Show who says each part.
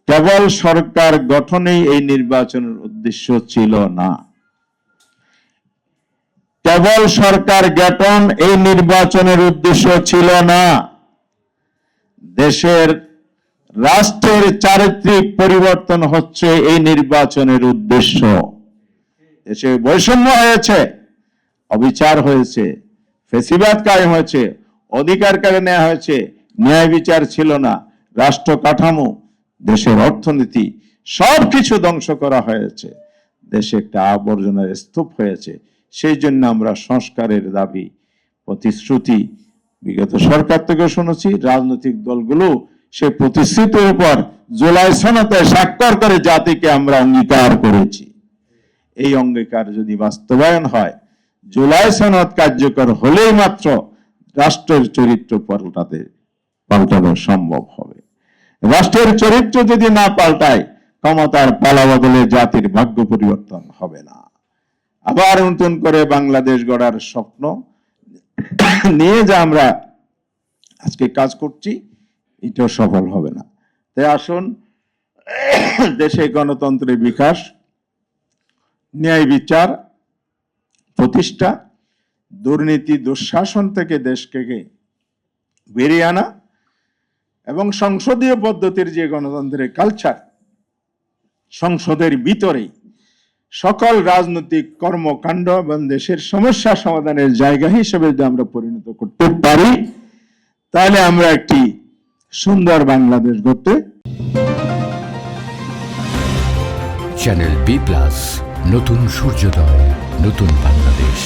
Speaker 1: কেবল সরকার গঠনেই এই নির্বাচনের উদ্দেশ্য ছিল না। কেবল সরকার গঠন এই নির্বাচনের উদ্দেশ্য ছিল না। দেশের রাষ্ট্রের চারিত্রিক পরিবর্তন হচ্ছে এই নির্বাচনের উদ্দেশ্য। দেশে বৈষম্য হয়েছে, অবিচার হয়েছে, ফ্যাসিবাদ কায়েম হয়েছে, অধিকার কেড়ে নেওয়া হয়েছে, ন্যায় বিচার ছিল না, রাষ্ট্র কাঠামো, দেশের অর্থনীতি সবকিছু ধ্বংস করা হয়েছে, দেশে একটা আবর্জনার স্তূপ হয়েছে। সেই জন্য আমরা সংস্কারের দাবি, প্রতিশ্রুতি বিগত সরকার থেকে শুনেছি, রাজনৈতিক দলগুলো সে প্রতিশ্রুতির উপর জুলাই সনদে স্বাক্ষর করে জাতিকে আমরা অঙ্গীকার করেছি। এই অঙ্গীকার যদি বাস্তবায়ন হয়, জুলাই সনদ কার্যকর হলেই মাত্র রাষ্ট্রের চরিত্র পাল্টানো সম্ভব হবে। রাষ্ট্রের চরিত্র যদি না পাল্টায়, ক্ষমতার পালাবদলে জাতির ভাগ্য পরিবর্তন হবে না। আবার নতুন করে বাংলাদেশ গড়ার স্বপ্ন নিয়ে যা আমরা আজকে কাজ করছি, এটাও সফল হবে না। তাই আসুন, দেশে গণতন্ত্রের বিকাশ, ন্যায় বিচার প্রতিষ্ঠা, দুর্নীতি দুঃশাসন থেকে দেশকে বেরিয়ে আনা এবং সংসদীয় পদ্ধতির যে গণতন্ত্রের কালচার, সংসদের ভিতরেই সকল রাজনৈতিক কর্মকাণ্ড এবং দেশের সমস্যা সমাধানের জায়গা হিসেবে যদি আমরা পরিণত করতে পারি, তাহলে আমরা একটি সুন্দর বাংলাদেশ গড়তে।
Speaker 2: চ্যানেল বি+, নতুন সূর্যোদয়, নতুন বাংলাদেশ।